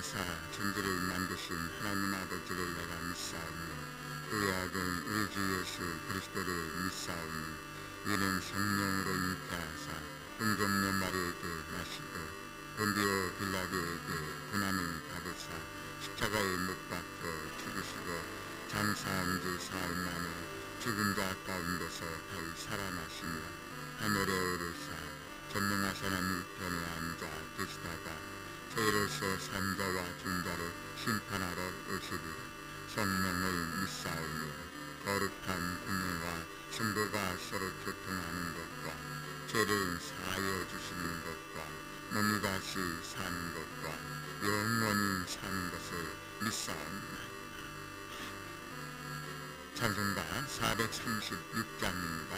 하사 천지를 만드신 하나님 아버지를 내가 믿사오니 그의 아들 우리 주 예수 그리스도를 믿사오니 이는 성령으로 잉태하사 흥정녀 마리에게 나시고 본디오 빌라도에게 고난을 받으사 십자가에 못 박혀 죽으시고 장사한 지 사흘 만에 죽은 자 가운데서 다시 살아나시니라. 하늘에 오르사 전능하신 하나님 우편에 앉아 계시다가 저희로서 산자와 중자를 심판하러 오시리라. 성령을 믿사오니 거룩한 공예와 성도가 서로 교통하는 것과 죄를 사하여 주시는 것과 몸이 다시 사는 것과 영원히 사는 것을 믿사옵니다. 찬송가 436장입니다.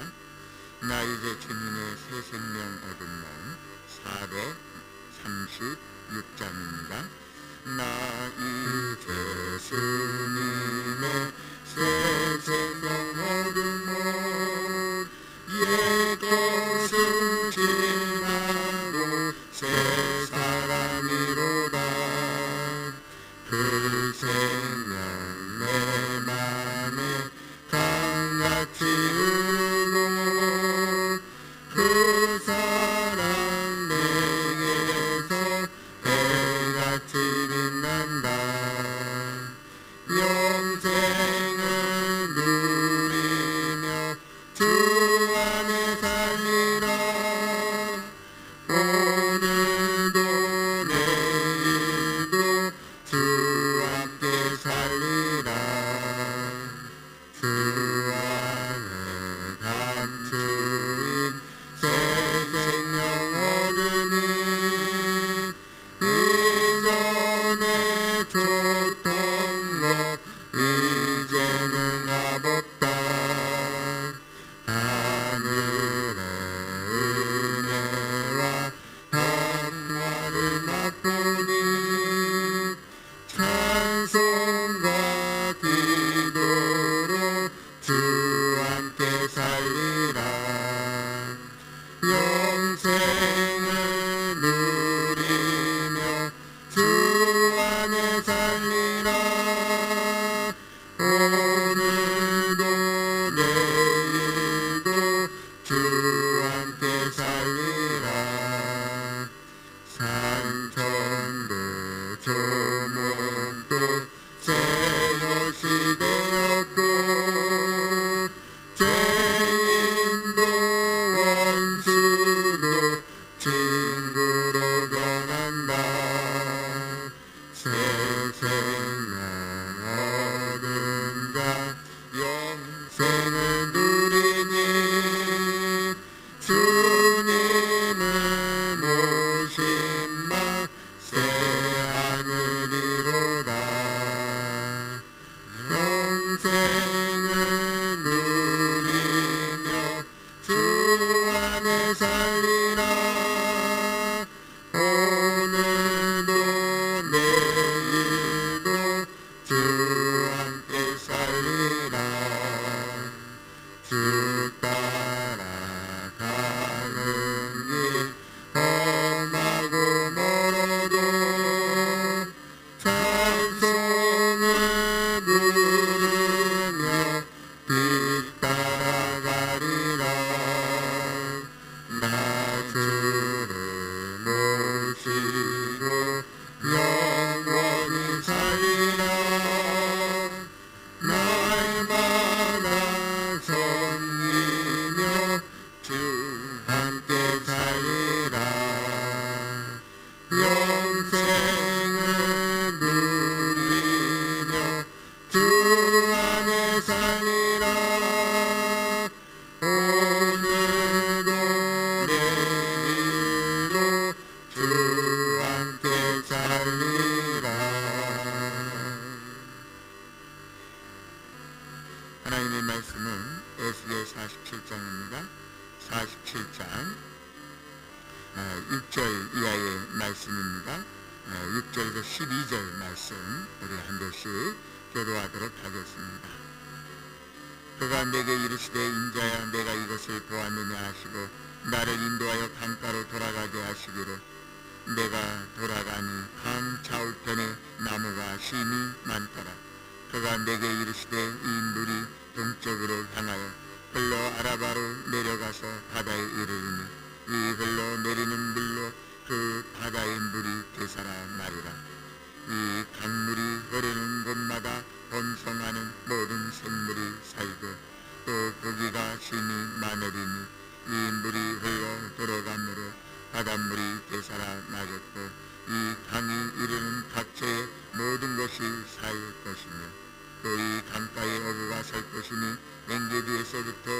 나 이제 주님의 새 생명 얻은 몸 436장입니다. 나 이제 주님의 새 생명 얻은 몸 옛 것은 지나고 새 사람이로다. 그 생명 내 맘에 강같이 흐르고 그 사랑 내게서 해같이 빛난다. 영생을 누리며 주 안에 살리라. 오늘도 내일도 주 함께 살리라. 주 안에 감추인 새 생명 얻으니 이전에 줬던 것 이제는 값없다. 하늘의 은혜와 평화를 맛보니 찬송과 기도로 주 함께 살리라. 영생을 누리며 주 안에 살리라. 오늘도 내일도 주 함께 살리라. 산천도 조목도 새것이 되었고 죄인도 원수도 친구로 변한다. 새 생명 얻은 자 영생을 누리니 주님을 모신 마 새 하늘이로다. 영생을 누리며 주 안에 살리라. 오늘도 내일도 주 함께 살리라. 주 따라가는 길 험하고 멀어도 찬송을 부르며 빛 따라가리라. 나 주를 모시고 영원히 살리라. 날마다 섬기며 주 함께 살리라. 영생을 누리며 주 안에 살리라. 오늘도 내일도 주 함께 살리라. 하나님의 말씀은 에스겔 47장입니다. 47장 6절 이하의 말씀입니다. 6절에서 12절 말씀 우리 한 절씩 교도하도록 하겠습니다. 그가 내게 이르시되 인자야 내가 이것을 보았느냐 하시고 나를 인도하여 강가로 돌아가게 하시기로 내가 돌아가니 강 좌우편에 그들에게 이르시되 이 물이 동쪽으로 향하여 흘러 아라바로 내려가서 바다에 이르리니 이 흘러 내리는 물로 그 바다의 물이 되살아 나리라. 이 강물이 흐르는 곳마다 번성하는 모든 생물이 살고 또 고기가 심히 많으리니 이 물이 흘러 들어가므로 바닷물이 되살아 나겠고 이 강이 이르는 각처의 모든 것이 살 것이며 또 이 강가에 어부가 살 것이니 엔게디에서부터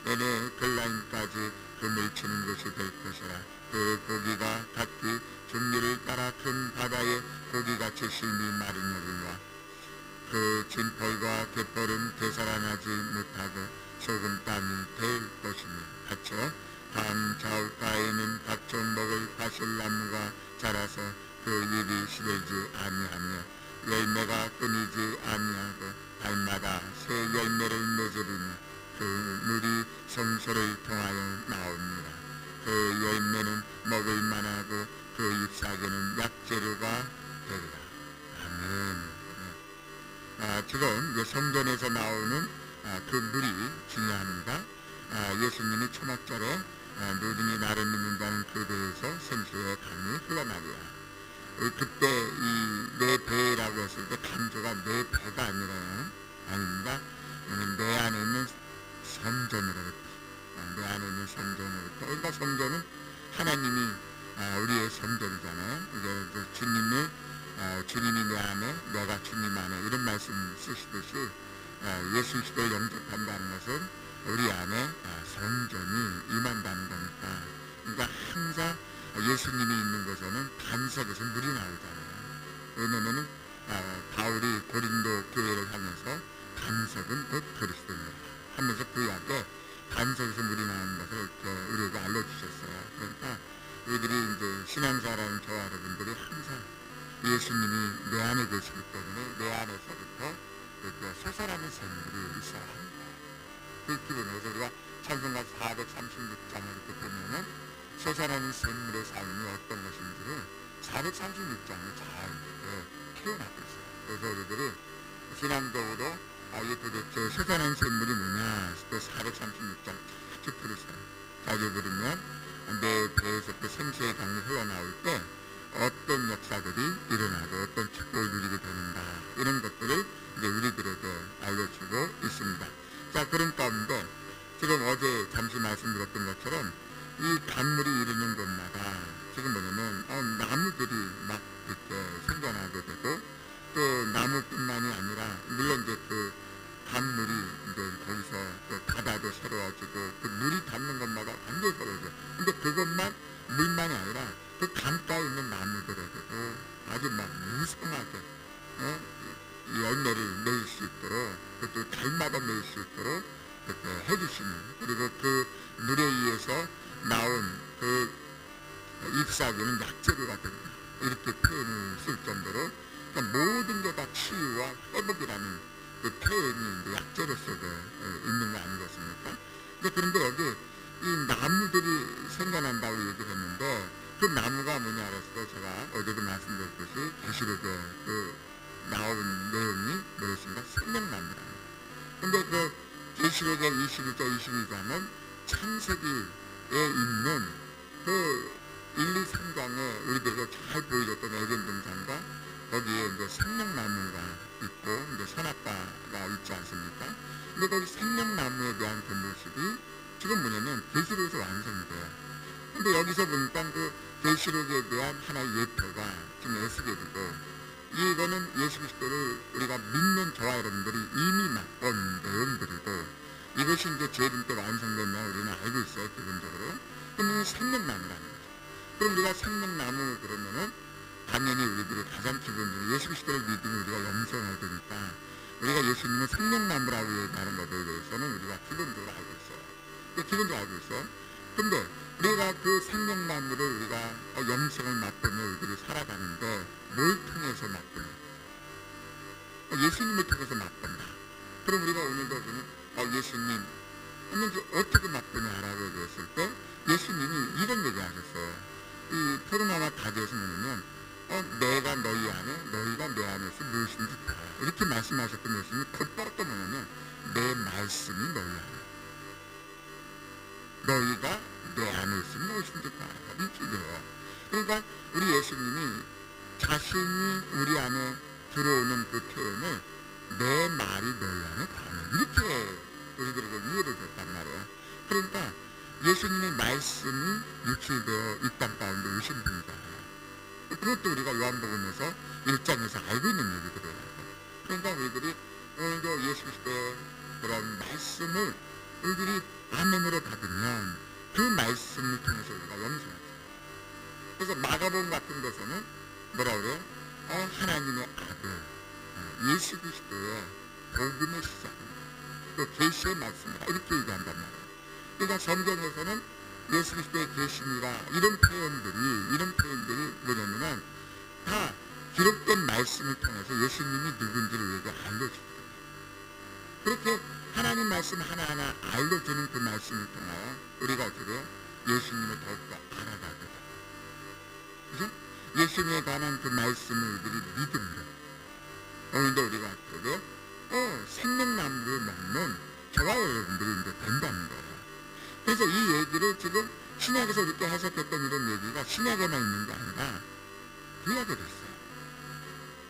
에네 글라임까지 금을 치는 것이 될 것이라. 그 고기가 각기 종류를 따라 큰 바다에 고기같이 심히 마르느니와 그 진펄과 갯벌은 되살아나지 못하고 좁은 땅이 될 것이며 같여 강 좌우가에는 각종 먹을 바실나무가 자라서 그 잎이 시들지 아니하며 열매가 끊이지 아니하고 달마다 새 열매를 맺으리니 그 물이 성소를 통하여 나옵니다. 그 열매는 먹을 만하고 그 잎사귀는 약재료가 되리라. 아멘. 지금 성전에서 나오는 그 물이 중요합니다. 예수님이 초막절에 노등이 나를 믿는다는 그대에서 생수의 강이 흘러나리라. 그때 이 내 배라고 했을 때 강조가 내 배가 아니라요. 아닙니다. 내 안에 있는 성전으로부터, 내 안에 있는 성전으로부터. 그러니까 성전은 하나님이 우리의 성전이잖아요. 이제 주님이 내 안에, 내가 주님 안에 이런 말씀 쓰시듯이 예수 그리스도를 영접한다는 것은 우리 안에 성전이 임한다는 거니까. 그러니까 항상 예수님이 있는 곳에는 반석에서 물이 나오잖아요. 왜냐면은 바울이 고린도 교회를 하면서 반석은 곧 그리스도입니다 하면서 그 앞에 반석에서 물이 나오는 것을 우리에게 알려주셨어요. 그러니까 우리들이 이제 신앙사라는 저와 여러분들이 항상 예수님이 내 안에 계시기 때문에 내 안에서부터 솟아나는 생물이 있어야 합니다. 그 기본에서 우리가 찬송가 436장을 이렇게 보면은 솟아나는 생물의 삶이 어떤 것인지를 436장에 잘 표현하고 있어요. 그래서 우리들이 신앙적으로 이게 도대체 솟아나는 생물이 뭐냐 또 436장 쭉 들으세요. 자주 들으면 내 배에서 또 생수의 강이 흘러나올 때 어떤 역사들이 일어나고 어떤 축복을 누리게 되는가 이런 것들을 이제 우리들에게 알려주고 있습니다. 자, 그런 가운데 지금 어제 잠시 말씀드렸던 것처럼 이 강물이 이르는 곳마다 지금 뭐냐면 나무들이 막 이렇게 생겨나게 되고 또 나무뿐만이 아니라 물론 이제 그 강물이 이제 거기서 또 바다도 새로워지고 그 물이 닿는 곳마다 완전히 새로워져. 근데 그것만 물만이 아니라 그 강가에 있는 나무들에게도 아주 막 무성하게 열매를 맺을 수 있도록 또 달마다 맺을 수 있도록 그렇게 해주시는 그리고 그 물에 의해서 나온 그 잎사귀는 약재료가 됩니다. 이렇게 표현을 쓸 정도로 그러니까 모든 게 다 치유와 회복이라는 그 표현이 약재로서도 있는 거 아니겠습니까? 그런데 여기 이 나무들이 생겨난다고 얘기를 했는데 그 나무가 뭐냐 그래서 제가 어제도 말씀드렸듯이 계시록에 그 나온 내용이 뭐였습니까? 생명나무라는. 근데 그 계시록의 21장 22장은 창세기에 있는 그 1, 2, 3장에 우리들에게 잘 보여줬던 에덴 동산과 거기에 이제 생명나무가 있고 이제 선악과가 있지 않습니까? 근데 거기 생명나무에 대한 그 모습이 지금 뭐냐면 계시록에서 완성이 돼요. 근데 여기서 보니까 그 계시록에 대한 하나의 예표가 지금 에스겔이고 이거는 예수 그리스도를 우리가 믿는 저와 여러분들이 이미 맛본 내용들이고 이것이 이제 죄인 때 완성됐냐 우리는 알고 있어요 기본적으로. 그러면 생명나무라는 거죠. 그럼 우리가 생명나무 그러면은 당연히 우리들이 가장 기본적으로 예수 그리스도를 믿으면 우리가 영생해야 되니까 우리가 예수님은 생명나무라고 얘기하는 것에 대해서는 우리가 기본적으로 알고 있어요. 기본적으로 알고 있어요. 근데 우리가 그 생명나무를 우리가 영생을 맛보며 우리들이 살아가는데 뭘 통해서 맛보냐? 예수님을 통해서 맛본다. 그럼 우리가 오늘도 보면 예수님 하면 어떻게 맛보냐라고 얘기했을 때 예수님이 이런 얘기 하셨어요. 이 포도나무 가지에서 뭐냐면 내가 너희 안에 너희가 내 안에서 무엇인지 다 이렇게 말씀하셨던 예수님이 자신이 우리 안에 들어오는 그 표현을 내 말이 너희 안에 가면 이렇게 우리들에게 이해를 줬단 말이에요. 그러니까 예수님의 말씀이 유출되어 이 땅 가운데 오신 분이잖아요. 그것도 우리가 요한복음에서 1장에서 알고 있는 얘기들이에요. 그러니까 우리들이 오늘도 예수 그리스도의 그런 말씀을 우리들이 아멘으로 받으면 그 말씀을 통해서 우리가 영생하죠. 그래서 마가복음 같은 데서는 뭐라 그래요? 하나님의 아들 예수 그리스도의 복음의 시작 또 계시의 말씀이다 이렇게 얘기한단 말이에요. 그러니까 성경에서는 예수 그리스도의 계시니라 이런 표현들이 뭐냐면은 다 기록된 말씀을 통해서 예수님이 누군지를 우리에게 알려주거든요. 그렇게 하나님 말씀 하나하나 알려주는 그 말씀을 통하여 우리가 어떻게 예수님을 더욱더 알아가게 돼요. 그죠? 예수님에 관한 그 말씀을 우리들이 믿음으로 오늘도 우리가 어떻게 생명나무를 먹는 저와 여러분들이 이제 된다는 거예요. 그래서 이 얘기를 지금 신약에서 이렇게 해석했던 이런 얘기가 신약에만 있는 게 아니라 구약에도 있어요.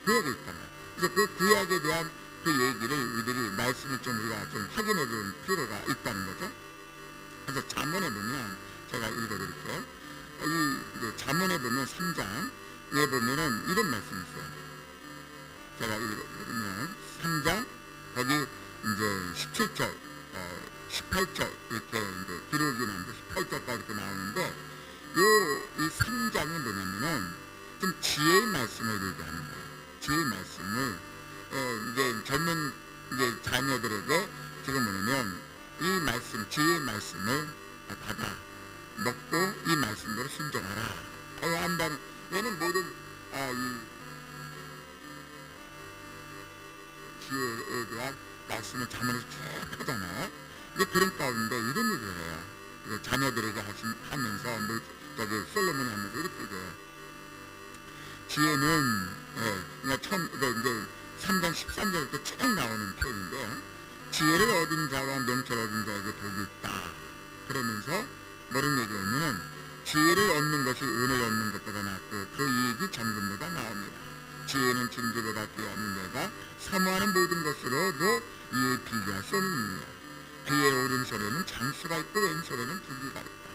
구약에 있잖아요. 그래서 그 구약에 대한 그 얘기를 우리들이 말씀을 좀 우리가 좀 확인해 줄 필요가 있다는 거죠. 그래서 잠언에 보면 제가 읽어드릴게요. 이 잠언에 보면 3장에 보면은 이런 말씀이 있어요. 제가 읽어보면 3장 거기 이제 17절 18절 이렇게 이제 기록이 나오는데 18절까지 이렇게 나오는데 이 3장이 뭐냐면은 좀 지혜의 말씀을 얘기하는 거예요. 지혜의 말씀을 이제 젊은 이제 자녀들에게 지금 뭐냐면 이 말씀 지혜의 말씀을 받아 먹고 이 말씀대로 순종하라. 한다는 얘는 모든 이 지혜에 대한 말씀을 자문해서 쭉 하잖아요. 근데 그런 가운데 이런 얘기를 해요. 자녀들에게 하면서 저기 솔로몬이 하면서 이렇게 얘기해요. 지혜는 그냥 처음 이제 3장 13절부터 쭉 나오는 표현인데 지혜를 얻은 자와 명철 얻은 자에게 복이 있다. 그러면서 뭐런 얘기냐면 지혜를 얻는 것이 은혜를 얻는 것보다 낫고 그 이익이 정금보다 나옵니다. 지혜는 진주보다 귀하니 내가 사모하는 모든 것으로도 이에 비교할 수 없느니라. 그의 오른손에는 장수가 있고 왼손에는 부귀가 있다.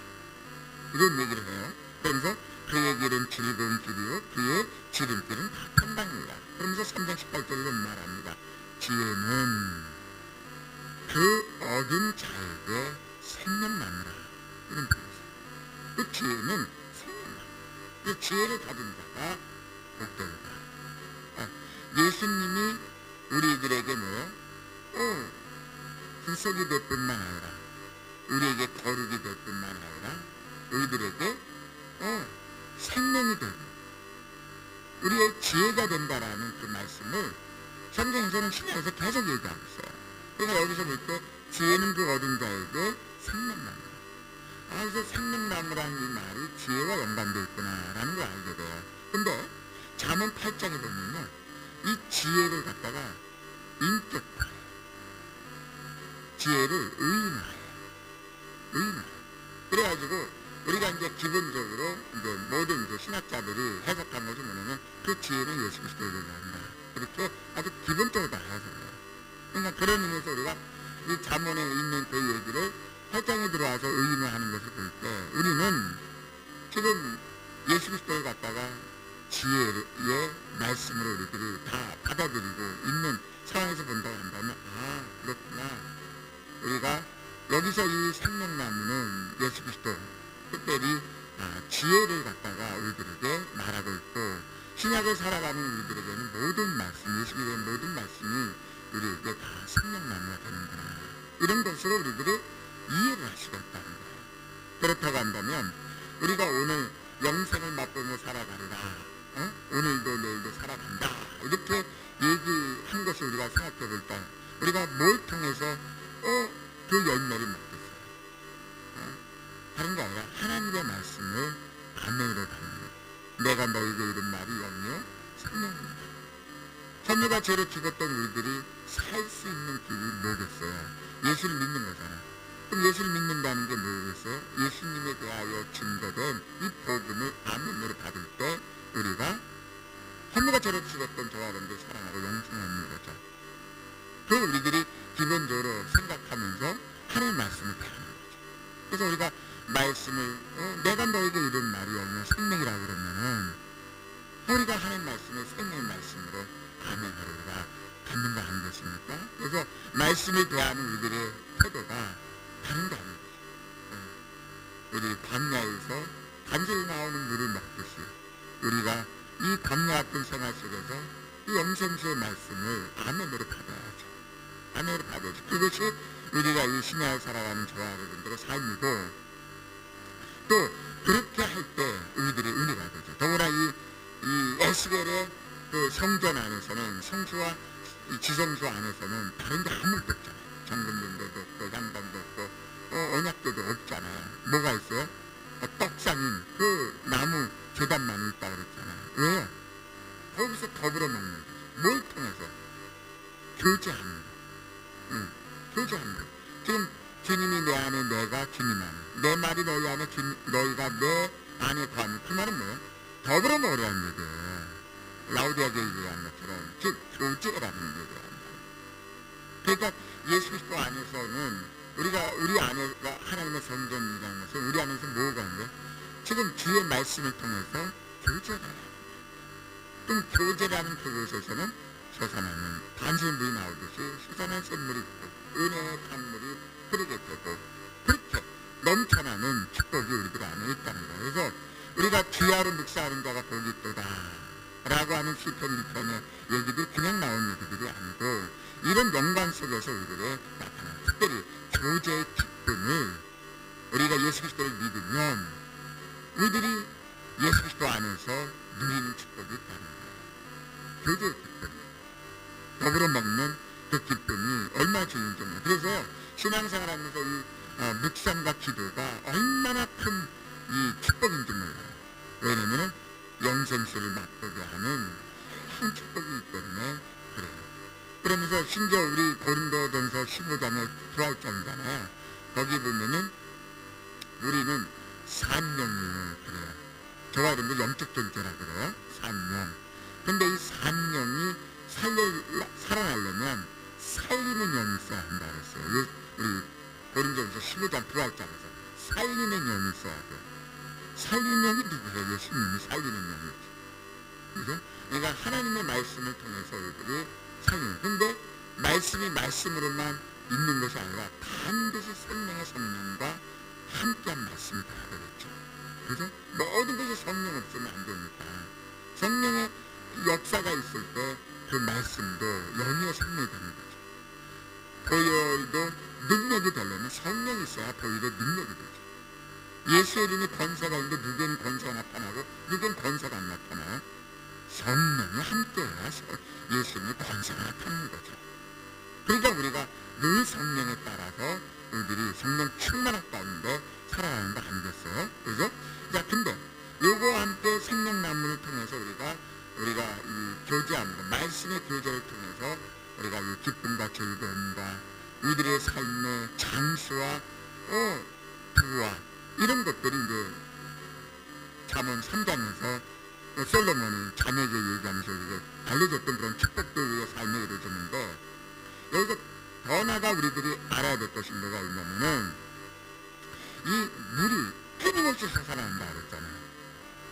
이런 얘기를 해요. 그러면서 그의 길은 즐거운 길이요 그의 지름길은 악한 방이다. 그러면서 3장 18절로 말합니다. 지혜는 그 얻은 자에게 생명나무라. 이런 표현이었어요. 그 지혜는 생명나무. 그 지혜를 가진 자가 복되다. 예수님이 우리들에게 구속이 될 뿐만 아니라 우리에게 거룩이 될 뿐만 아니라 우리들에게 생명이 되고 우리의 지혜가 된다라는 그 말씀을 성경에서는 신약에서 계속 얘기하고 있어요. 그러니까 여기서 볼 때 지혜는 그 얻은 자에게 생명나무라. 그래서 생명나무라는 이 말이 지혜와 연관되어 있구나라는 걸 알게 돼요. 근데 잠언 8장에 보면은 이 지혜를 갖다가 인격화해. 지혜를 의인화해. 그래가지고 우리가 이제 기본적으로 이제 모든 이제 신학자들이 해석한 것이 뭐냐면 그 지혜는 예수 그리스도를 얘기한다. 그렇게 아주 기본적으로 다 해석해요. 그러니까 그런 의미에서 우리가 이 잠언에 있는 그 얘기를 8장에 들어와서 의인화하는 것을 볼 때 우리는 지금 예수 그리스도를 갖다가 지혜의 말씀으로 우리들이 다 받아들이고 있는 상황에서 본다고 한다면 그렇구나. 우리가 여기서 이 생명나무는 예수 그리스도 특별히 지혜를 갖다가 우리들에게 말하고 있고 신약을 살아가는 우리들에게는 모든 말씀, 예수 그리스도의 모든 말씀이 우리에게 다 생명나무가 되는구나. 이런 것으로 우리들이 이해를 할 수가 있다는 거예요. 그렇다고 한다면 우리가 오늘 영생을 맛보며 살아가리라. 오늘도 내일도 살아간다. 이렇게 얘기한 것을 우리가 생각해 볼 때 우리가 뭘 통해서 그 열매를 먹겠어요? 다른 게 아니라 하나님의 말씀을 아멘으로 담는 내가 너에게 이른 말이 영요 생명입니다. 선녀가 죄를 죽었던 우리들이 살 수 있는 길이 뭐겠어요? 예수를 믿는 거잖아. 그럼 예수를 믿는다는 게 뭐겠어요? 예수님에 대하여 증거된 이 복음을 아멘으로 받을 때 우리가 천부가 저를 죽었던 저와 여러분들 사랑하고 용서하는 거죠. 그 우리들이 기본적으로 생각하면서 하나님 말씀을 대하는 거죠. 그래서 우리가 말씀을 내가 너에게 이른 말이 영영 생명이라고 그러면은 우리가 하나님 말씀을 생명의 말씀으로 아멘으로 우리가 갖는 거 아니겠습니까? 그래서 말씀을 대하는 우리들의 태도가 다른 게 아니죠. 우리 광야에서 간절히 나오는 물을 먹듯이 우리가 이 광야 같은 생활 속에서 이 영생수의 말씀을 아멘으로 받아야죠. 아멘으로 받아야죠. 그것이 우리가 이 신야에 살아가는 저와 여러분들의 삶이고, 또 그렇게 할 때 우리들의 은혜가 되죠. 더구나 이 에스겔의 그 성전 안에서는, 성수와 이 지성소 안에서는 다른 게 아무것도 없잖아요. 정금들도 없고 양반도 없고 언약도도 없잖아요. 뭐가 있어요? 떡상인 그 나무 계단만 있다고 그랬잖아요. 왜요? 거기서 더불어 먹는 거죠. 뭘 통해서? 교제하는 거. 교제하는 거. 지금 주님이 내 안에, 내가 주님 안에, 내 말이 너희 안에, 너희가 내 안에 거하면, 그 말은 뭐예요? 더불어 먹으라는 얘기예요. 라우디아게 얘기한 것처럼 즉 교제라는 얘기예요. 그러니까 예수 그리스도 안에서는 우리 안에가 하나님의 성전이라는 것은 우리 안에서 뭐가 있는 거예요? 지금 주의 말씀을 통해서 교제를 해요. 그럼 교제라는 그곳에서는 솟아나는 반신물이 나오듯이 솟아난 샘물이 있고 은혜의 강물이 흐르게 되고 그렇게 넘쳐나는 축복이 우리들 안에 있다는 거예요. 그래서 우리가 귀하로 묵사하는 자가 복이 있도다 라고 하는 시편 1편의 얘기들이 그냥 나온 얘기들이 아니고 이런 영광 속에서 우리들의 나타나는 특별히 교제의 기쁨을 우리가 예수 그리스도를 믿으면 우리들이 예수 그리스도 안에서 누리는 축복이 있다는 거예요. 교제의 기쁨, 더불어 먹는 그 기쁨이 얼마나 중요한지. 그래서 신앙생활 하면서 이 묵상과 기도가 얼마나 큰 이 축복인지 몰라요. 왜냐면은 영생수를 맛보게 하는 큰 축복이 있기 때문에 그래요. 그러면서 심지어 우리 고린도전서 15장의 부활장이잖아요. 거기 보면은 우리는 산령이에요. 그래요. 저와 여러분들 영적 존재라 그래요. 산령. 근데 이 산령이 살아나려면 살리는 영이 있어야 한다 그랬어요. 우리 고린도전서 15장 부활장에서 살리는 영이 있어야 돼요. 살리는 영이 누구예요? 예수님이 살리는 영이죠. 그죠? 그러니까 하나님의 말씀을 통해서 우리들이 살리는. 근데 말씀이 말씀으로만 있는 것이 아니라 반드시 생명의 성령과 함께한 말씀이 돼야 되겠죠. 그죠? 모든 것이 성령 없으면 안 되니까. 성령의 역사가 있을 때 그 말씀도 영의 생명이 되는 거죠. 보혈도 능력이 되려면 성령이 있어야 보혈도 능력이 되죠. 예수의 이름이 권세가 있는데 누구는 권세가 나타나고 누구는 권세가 안 나타나요? 성령이 함께해야 예수님의 권세가 나타나는 거죠. 그러니까 우리가 늘 성령에 따라서 우리들이 성령 충만한 가운데 살아가는 거 아니겠어요? 그죠? 자, 근데 요거와 함께 생명나무를 통해서 우리가 이 교제하는 거, 말씀의 교제를 통해서 우리가 이 기쁨과 즐거움과 우리들의 삶의 장수와 부와 이런 것들이 이제 잠언 3장에서 솔로몬이 자녀에게 얘기하면서 알려줬던 그런 축복들의 삶에 이루어졌는데, 여기서 더 나아가 우리들이 알아야 될 것이 뭐가 있냐면은 이 물이 끊임없이 솟아난다 그랬잖아요.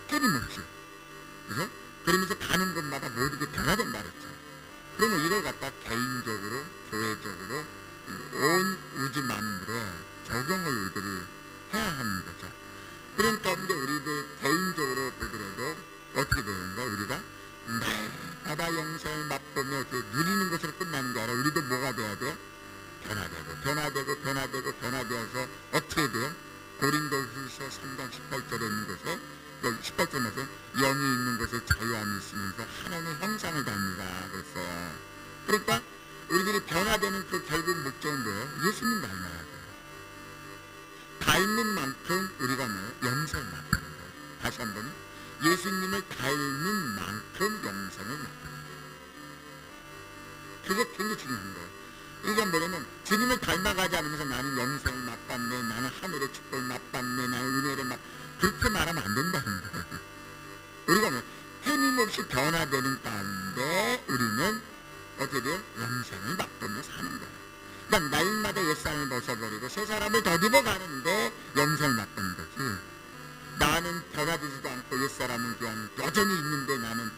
끊임없이. 그래서 그러면서 가는 곳마다 모두 변화된다 그랬죠. 그러면 이걸 갖다 개인적으로, 교회적으로 온 우주 만물에 적용을 우리들이 해야 하는 거죠. 그런 가운데 우리들 개인적으로 보더라도 어떻게 되는가? 우리가 날마다 영생을 맛보며 누리는 것으로 끝나는 게 아니라 우리도 뭐가 돼야 돼? 변화되어서 어떻게 돼요? 고린도후서 3장 18절에 있는 것에 18절에서 영이 있는 것에 자유함이 있으면서 하나님의 형상을 닮는다 그랬어요. 그러니까 우리들이 변화되는 그 결국 목적은 뭐예요? 예수님 닮아야 돼요. 닮은 만큼 우리가 뭐예요? 영생을 맛보는 거예요. 다시 한번 예수님을 닮은 만큼 영생을 맛보는 거예요. 그게 굉장히 중요한 거예요. 이게 뭐냐면 주님을 닮아가지 않으면서 나는 영생을 맛봤네, 나는 하늘의 축복을 맛봤네, 나는 은혜를 그렇게 말하면 안 된다는 거예요. 우리가 뭐 끊임없이 변화되는 되는 가운데 우리는 어떻게 돼요? 영생을 맛보며 사는 거예요. 그러니까 날마다 옛사람을 벗어버리고 새 사람을 더듬어 가는데 영생을 맛보는 거지. 나는 변화되지도 않고 옛사람은 그냥 여전히 있는데 나는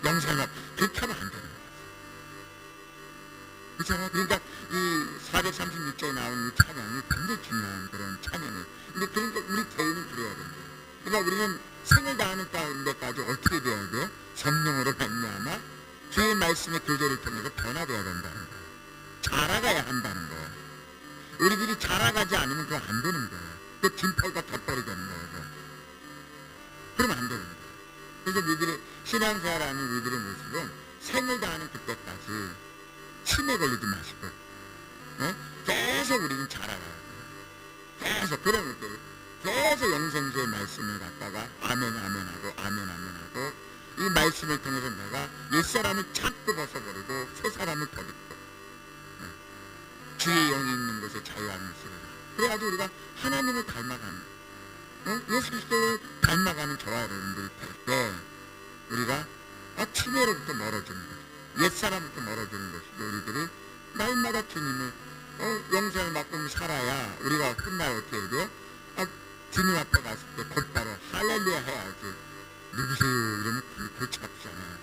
영생을 맛, 그렇게 하면 안 되는 거예요. 그렇잖아요. 그러니까 이 436조에 나오는 이 찬양이 굉장히 중요한 그런 찬양이에요. 근데 그런 거 우리 개인은 그래야 된다. 그러니까 우리는 생을 다하는 가운데까지 어떻게 돼야 돼요? 성령으로 말미암아 주의 말씀의 교제를 통해서 변화돼야 된다는 거예요. 자라가야 한다는 거예요. 우리들이 자라가지 않으면 그거 안 되는 거예요. 그 김펄과 덧벌이 되는 거예요. 그러면 안 되는 거예요. 그래서 우리들이 신앙생활하는 우리들의 모습은 생을 다하는 그때까지 치매 걸리지 마시고 계속 우리는 자라가야 돼요. 계속 그러면 계속 영생주의 말씀을 갖다가 아멘 아멘하고 아멘 아멘하고 이 말씀을 통해서 내가 옛사람을 자꾸 벗어버리고 새사람을 더듬고 주의 영이 있는 곳에 자유함을 쓰리라. 그래가지고 우리가 하나님을 닮아가는 예수 그리스도를 닮아가는 저와 여러분들이 될 때 우리가 치매로부터 멀어지는 거죠. 옛사람부터 멀어지는 것이고 우리들이 날마다 주님을 영생을 맛보며 살아야 우리가 끝날 어떻게 해야 돼요? 주님 앞에 갔을 때 곧바로 할렐루야 해야지. 누구세요? 이러면 그렇지 않잖아요.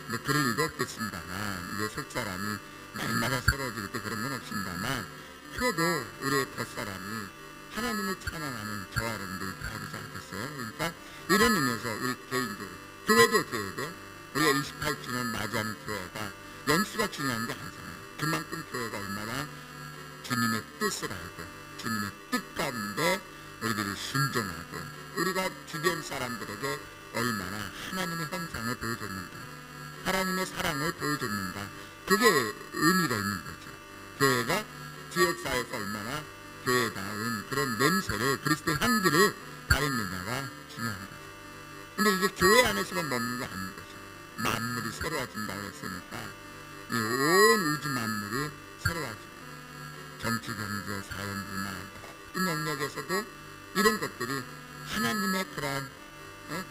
뭐 그럴 일도 없겠습니다만 이게 속사람이 날마다 새로워질 때 그런 건 없습니다만 그래도 우리의 겉사람이 하나님을 찬양하는 저와 여러분들이 되어야 되지 않겠어요? 그러니까 이런 의미에서 우리 개인들 교회도 어떻게 해야 돼요? 우리가 28주년 맞이하는 교회가 연수가 중요한 게 아니잖아요. 그만큼 교회가 얼마나 주님의 뜻을 알고 주님의 뜻 가운데 우리들이 순종하고 우리가 주변 사람들에게 얼마나 하나님의 형상을 보여줬는가 하나님의 사랑을 보여줬는가 그게 의미가 있는 거죠. 교회가 지역사회에서 얼마나 교회다운 그런 냄새를 그리스도의 향기를 가했느냐가 중요한 거죠. 근데 이게 교회 안에서만 머무는 게 아닌 거죠. 만물이 새로워진다고 했으니까 이 온 우주 만물이 새로워지고 정치, 경제, 사회, 문화 이 영역에서도 이런 것들이 하나님의 그러한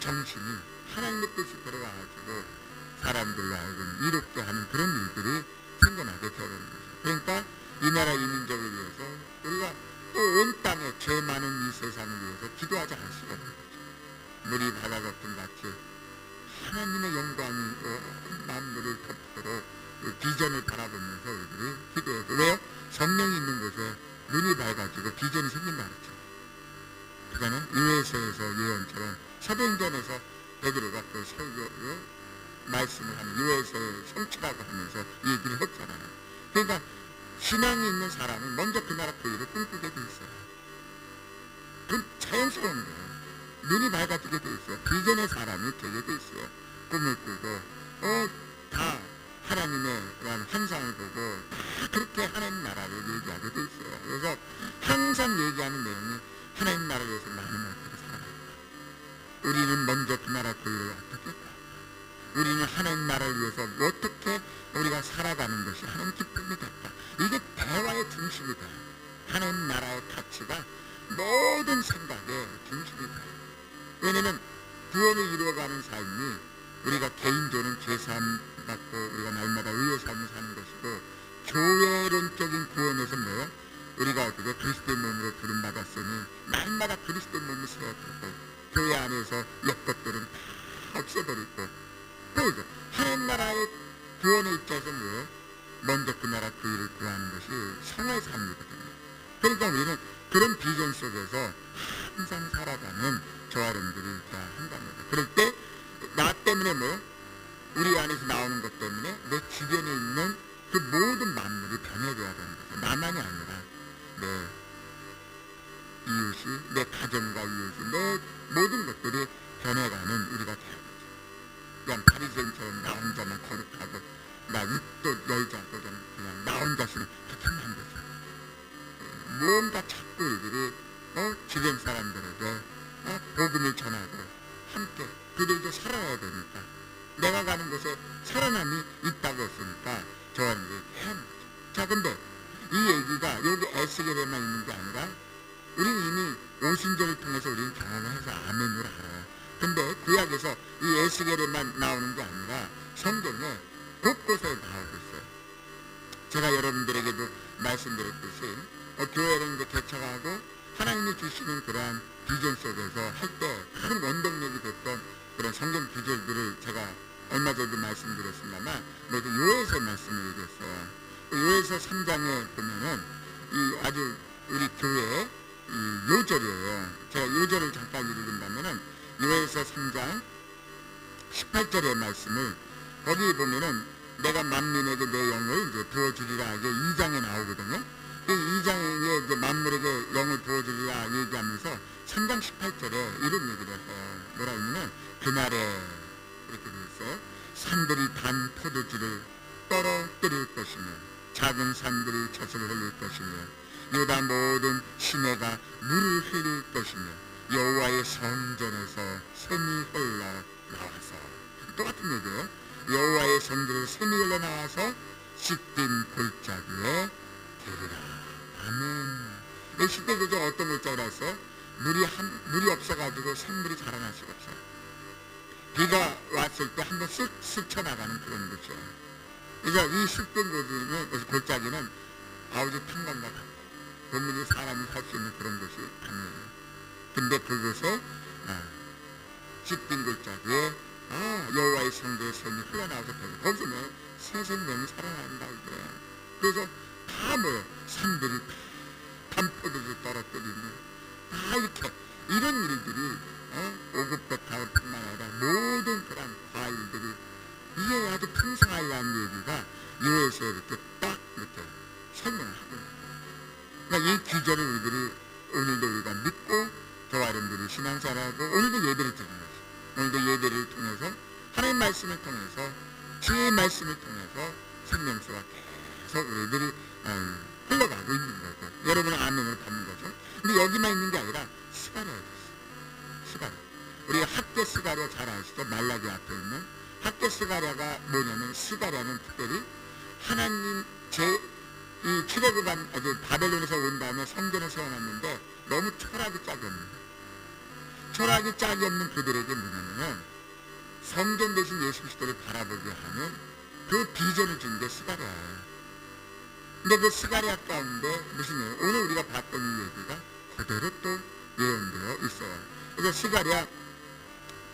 정신이 하나님의 뜻이 들어와가지고 사람들로 하여금 이롭게 하는 그런 일들이 생겨나게 되는 거죠. 그러니까 이 나라 이 민족을 위해서 우리가 또 온 땅에 죄 많은 이 세상을 위해서 기도하지 않을 수가 없는 거죠. 물이 바다 같은 같이 하나님의 영광이 만물을 덮도록 비전을 바라보면서 우리들이 기도해서 왜요? 성령이 있는 곳에 눈이 밝아지고 비전이 생긴다 그랬죠. 그러니까 유에서에서 예언처럼 사도행전에서 베드로가 또 설교 말씀을 하는 유에서의 성취라고 하면서 얘기를 했잖아요. 그러니까 신앙이 있는 사람은 먼저 그 나라 그 일을 꿈꾸게 돼 있어요. 그건 자연스러운 거예요. 눈이 밝아지게 돼 있어요. 비전의 사람이 되게 돼 있어요. 꿈을 꾸고 다 하나님의 그런 환상을 보고 다 그렇게 하나님 나라를 얘기하게 돼 있어요. 그래서 항상 얘기하는 내용이 하나님 나라를 위해서 나는 어떻게 살아갈까? 우리는 먼저 그 나라 그 일을 어떻게 할까? 우리는 하나님 나라를 위해서 어떻게 우리가 살아가는 것이 하나님 기쁨이 될까? 이게 대화의 중심이 돼요. 하나님 나라의 가치가 모든 생각의 중심이 돼요. 왜냐면 구원을 이루어가는 삶이 우리가 개인적으로는 죄사함 받고 우리가 날마다 의의 삶을 사는 것이고 교회론적인 구원에서 뭐예요? 우리가 어떻게 그리스도의 몸으로 부름받았으니 날마다 그리스도의 몸을 세워두고 교회 안에서 옛것들은 다 없애버리고 그러죠. 하나님 나라의 구원의 입장에서 뭐예요? 먼저 그 나라 그 일을 구하는 것이 성화의 삶이거든요. 그러니까 우리는 그런 비전 속에서 항상 살아가는 저와 여러분들이 다 한다는 거죠. 그럴 때 나 때문에 뭐예요? 우리 안에서 나오는 것 때문에 내 주변에 있는 그 모든 만물이 변해져야 되는 거죠. 나만이 아니라 내 이웃이, 내 가정과 이웃이, 내 모든 것들이 변해가는 우리가 돼야 되죠. 그냥 바리새인처럼 나 혼자만 거룩하고 나 입도 열지 않고 그냥 나 혼자서는 그렇게 하면 안 되죠. 뭔가 자꾸 우리들이 주변 사람들에게 복음을 전하고 함께 그들도 살아야 되니까 내가 가는 곳에 살아남이 있다고 했으니까 저와 이제 해야 하는 거죠. 자, 근데 이 얘기가 여기 에스겔에만 있는 게 아니라 우리는 이미 오순절을 통해서 우리는 경험을 해서 아멘으로 알아요. 근데 구약에서 이 에스겔에만 나오는 게 아니라 교회를 이제 개척하고 하나님이 주시는 그러한 비전 속에서 할 때 큰 원동력이 됐던 그런 성경 구절들을 제가 얼마 전에도 말씀드렸습니다만 모두 요에서 말씀을 얘기했어요. 요에서 3장에 보면은 이 아주 우리 교회 이 요절이에요. 제가 요절을 잠깐 읽은다면은 요에서 3장 18절의 말씀을 거기 보면은 내가 만민에게 내 영을 이제 부어주리라 이게 2장에 나오거든요. 이 2장에 이제 만물에게 영을 부어주리라 얘기하면서 3장 18절에 이런 얘기를 해요. 뭐라 하냐면 그날에 이렇게 되어 있어요. 산들이 단 포도주를 떨어뜨릴 것이며 작은 산들이 젖을 흘릴 것이며 유다 모든 시내가 물을 흘릴 것이며 여호와의 성전에서 샘이 흘러 나와서 똑같은 얘기예요. 여호와의 성전에서 샘이 흘러 나와서 씻긴 골짜기에 되리라. 아멘. 이 시대 그저 어떤 골짜기라서 물이 없어가지고 샘물이 자라날 수가 없어요. 비가 왔을 때 한번 쓱 스쳐나가는 그런 거죠. 그러니까 이 씻긴 골짜기는 아우지 탄광과 같고 건물이 사람이 살 수 있는 그런 것이 아니에요. 근데 그것을 씻긴 골짜기에 여호와의 성전에 샘이 흘러나와서 거기서 새 생명이 살아난다고 그래요. 그래서 다 산들이 단포도를 떨어뜨리는 다 이렇게 이런 일들이 오급백화뿐만 아니라 모든 그런 과일들이 이게 아주 풍성하다는 얘기가 요에서 이렇게 딱 이렇게 설명을 하고 있는 거예요. 그러니까 이 기절을 우리들이 오늘도 우리가 믿고 저와 여러분들이 신앙생활하고 오늘도 예배를 드리는 거죠. 오늘도 예배를 통해서 하나님 말씀을 통해서 주의 말씀을 통해서 생명수가 계속 우리들이 흘러가고 있는 거죠. 여러분은 아멘을 받는 거죠. 근데 여기만 있는 게 아니라 스가랴에 있어요. 스가랴. 우리 학교 스가랴 잘 아시죠? 말라기 앞에 있는 학교 스가랴가 뭐냐면 스가랴는 특별히 하나님 이 출애굽한 바벨론에서 온 다음에 성전을 세워놨는데 너무 철학이 짝이 없는 거예요. 철학이 짝이 없는 그들에게 뭐냐면 성전 대신 예수 그리스도를 바라보게 하는 그 비전을 준 게 스가랴예요. 근데 그 스가랴 가운데 무슨 얘기예요? 오늘 우리가 봤던 이 얘기가 그대로 또 예언되어 있어요. 그래서 스가랴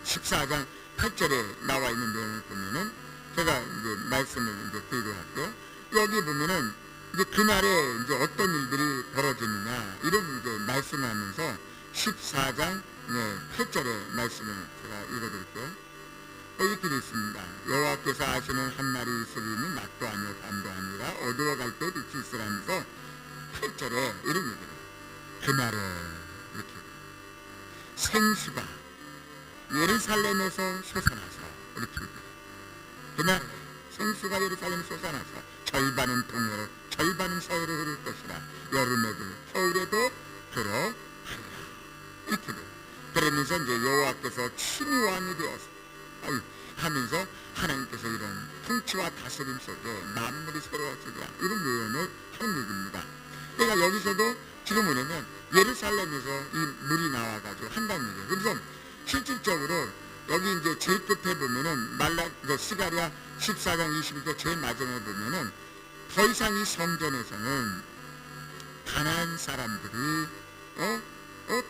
14장 8절에 나와 있는 내용을 보면은 제가 이제 말씀을 이제 드리도록 할게요. 여기 보면은 이제 그날에 이제 어떤 일들이 벌어지느냐 이런 이제 말씀을 하면서 14장 8절의 말씀을 제가 읽어드릴게요. 이렇게 되어 있습니다. 여호와께서 하시는 한 날이 있으리니 낮도 아니요 밤도 아니라 어두워갈 때 빛이 있으라면서 8절에 이런 얘기를 해요. 그날에 이렇게 생수가 예루살렘에서 솟아나서 이렇게 얘기해요. 그날 생수가 예루살렘에서 솟아나서 절반은 동해로 절반은 서해로 흐를 것이라 여름에도 겨울에도 그러하리라 이렇게 돼요. 그러면서 이제 여호와께서 친히 왕이 되어서 하면서 하나님께서 이런 통치와 다스림 속에 만물이 새로워지리라 이런 예언을 하는 얘기입니다. 그러니까 여기서도 지금 뭐냐면 예루살렘에서 이 물이 나와가지고 한다는 얘기예요. 그래서 실질적으로 여기 이제 제일 끝에 보면은 스가랴 14장 21절 제일 마지막에 보면은 더 이상 이 성전에서는 가난한 사람들이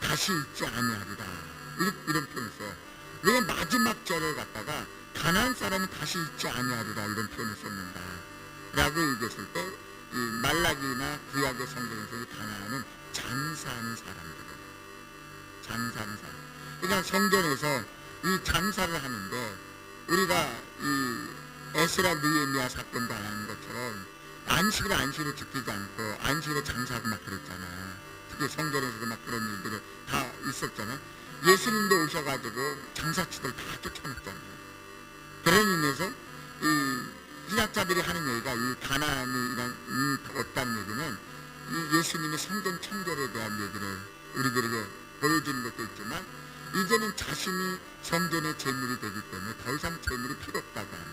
다시 있지 아니하리라 이런 표현을 써요. 왜 마지막 절을 갖다가 가난한 사람은 다시 있지 아니하리라 이런 표현을 썼는가 라고 얘기했을 때 이 말라기나 구약의 성경에서 이 가난은 장사하는 사람들이에요. 장사하는 사람. 그러니까 성전에서 이 장사를 하는데 우리가 이 에스라 느헤미야 사건도 하는 것처럼 안식으로 지키지 않고 안식으로 장사하고 막 그랬잖아요. 특히 성전에서도 막 그런 일들이 다 있었잖아요. 예수님도 오셔가지고 장사치들 다 쫓아냈잖아요. 그런 의미에서 이 신학자들이 하는 얘기가 이 가난이란 없다는 얘기는 이 예수님의 성전 창조에 대한 얘기를 우리들에게 보여주는 것도 있지만 이제는 자신이 성전의 재물이 되기 때문에 더 이상 재물이 필요 없다고 하는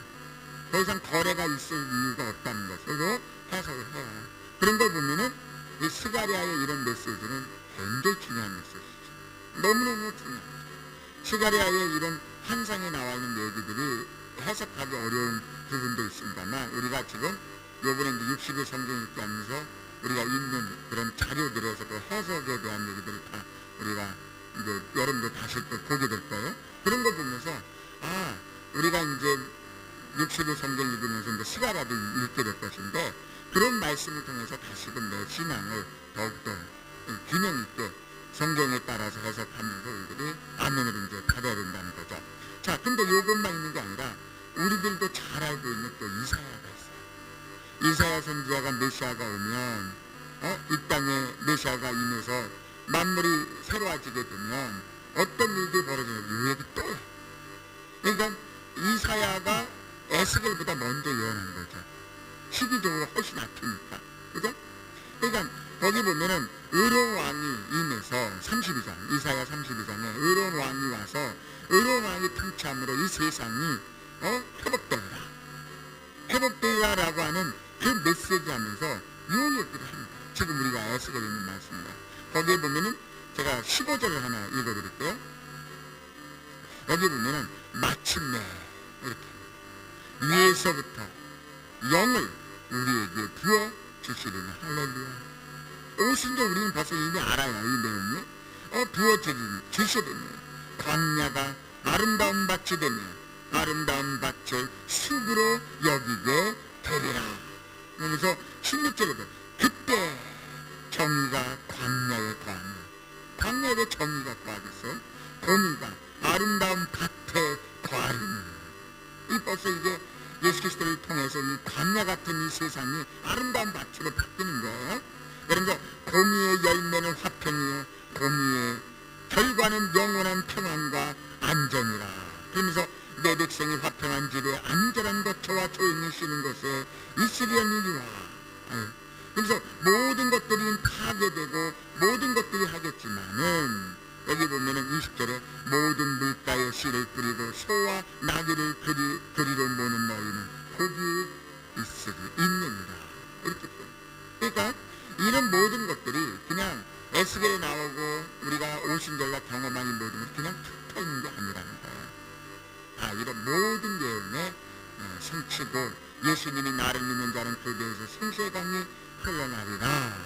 더 이상 거래가 있을 이유가 없다는 것으로 해석을 해요. 그런 걸 보면은 이 스가랴의 이런 메시지는 굉장히 중요한 메시지죠. 너무너무 중요합니다. 스가랴의 이런 환상에 나와 있는 얘기들이 해석하기 어려운 부분도 있습니다만 우리가 지금 요번에 60일 성경 읽기 하면서 우리가 읽는 그런 자료들에서 그 해석에 대한 얘기들을 다 우리가 이제 여러분도 다시 또 보게 될 거예요. 그런 걸 보면서 우리가 이제 육시로 성경 읽으면서 이제 시가라도 읽게 될 것인데 그런 말씀을 통해서 다시금 내 신앙을 더욱더 균형 있게 성경에 따라서 해석하면서 우리들이 아멘을 이제 받아야 된다는 거죠. 자, 근데 이것만 있는 게 아니라 우리들도 잘 알고 있는 또 이사야가 있어요. 이사야 선지자가 메시아가 오면 이 땅에 메시아가 임해서 만물이 새로워지게 되면 어떤 일들이 벌어지는지 이 얘기 또요. 그러니까 이사야가 에스겔보다 먼저 예언한 거죠. 시기적으로 훨씬 앞이니까. 그죠? 그러니까 거기 보면은 의로운 왕이 임해서 32장, 이사야 32장에 의로운 왕이 와서 의로운 왕이 통치함으로 이 세상이 회복되리라. 회복되리라라고 하는 그 메시지 하면서 요 얘기를 합니다. 지금 우리가 에스겔에 있는 말씀입니다. 거기에 보면은 제가 15절을 하나 읽어드릴게요. 여기 보면은 마침내 이렇게 위에서부터 영을 우리에게 부어 주시리니 할렐루야. 오신데 우리는 벌써 이미 알아요. 이 내용이 부어 주시리니 광야가 아름다운 밭이 되며 아름다운 밭을 숲으로 여기게 되리라. 그래서 16절에도 그때 정의가 광야에 거하며 광야에 왜 정의가 거하겠어? 정의가 아름다운 밭에 거하리니 이 벌써 이제 예수 그리스도를 통해서 이 광야 같은 이 세상이 아름다운 밭으로 바뀌는 거예요. 그러니까 공의의 열매는 화평이요 공의의 결과는 영원한 평안과 안전이라. 그러면서 내 백성이 화평한 집에 안전한 거처와 조용히 쉬는 곳에 있으려니와. 그래서 모든 것들이 파괴되고 모든 것들이 하겠지만은 여기 보면은 20절에 모든 물가에 씨를 뿌리고 소와 나귀를 그리로 모는 너희는 거기 있느니라. 이렇게. 그러니까 이런 모든 것들이 그냥 에스겔에 나오고 우리가 오신절과 경험한 이 모든 것이 그냥 붙어 있는 게 아니라는 거예요. 이런 모든 내용에 성취고 예수님이 나를 믿는 자는 그대에서 생수의 강이 흘러나리라.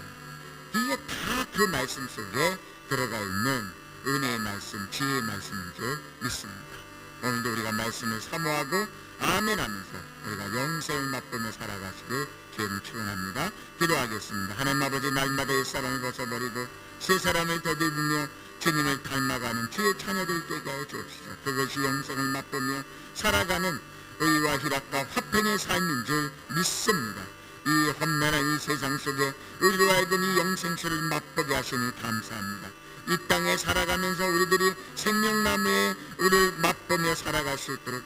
이게 다 그 말씀 속에 들어가 있는 은혜의 말씀, 지혜의 말씀인 줄 믿습니다. 오늘도 우리가 말씀을 사모하고 아멘하면서 우리가 영생을 맛보며 살아가시길 기회를 축원합니다. 기도하겠습니다. 하나님 아버지, 날마다 옛사람을 벗어버리고 새 사람을 더듬으며 주님을 닮아가는 주의 자녀들 되게 하여 주옵시고 그것이 영생을 맛보며 살아가는 의와 희락과 화평의 삶인 줄 믿습니다. 이 험난한 이 세상 속에 우리로 하여금 이 영생수를 맛보게 하시니 감사합니다. 이 땅에 살아가면서 우리들이 생명나무의 을을 맛보며 살아갈 수 있도록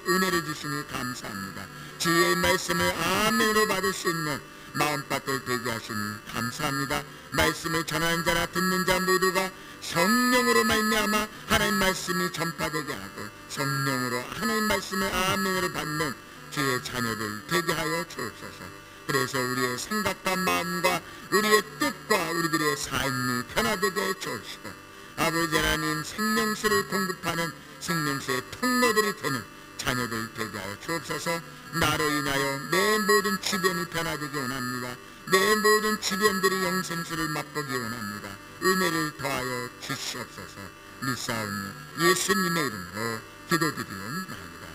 은혜를 주시니 감사합니다. 지혜의 말씀을 아멘으로 받을 수 있는 마음밭을 되게 하시니 감사합니다. 말씀을 전하는 자나 듣는 자 모두가 성령으로 말미암아 하나님 말씀이 전파되게 하고 성령으로 하나님 말씀을 아멘으로 받는 주의 자녀들 되게 하여 주옵소서. 그래서 우리의 생각과 마음과 우리의 뜻과 우리들의 삶이 변화되게 해 주옵시고 아버지 하나님 생명수를 공급하는 생명수의 통로들이 되는 자녀들 되게 하여 주옵소서. 나로 인하여 내 모든 주변이 변화되기 원합니다. 내 모든 주변들이 영생수를 맛보기 원합니다. 은혜를 더하여 주시옵소서. 믿사오니 예수님의 이름으로 기도드리옵나이다.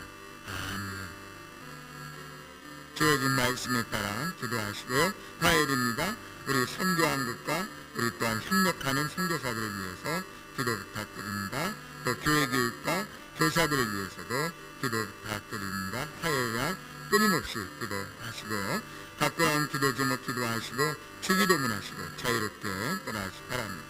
아멘. 주어진 말씀에 따라 기도하시고요. 화요일입니다. 우리 선교한국과 우리 또한 협력하는 선교사들을 위해서 기도 부탁드립니다. 또 교회교육과 교사들을 위해서도 기도 부탁드립니다. 화요일날 끊임없이 기도하시고 가까운 기도 제목 기도하시고 주기도문 하시고 자유롭게 떠나시기 바랍니다.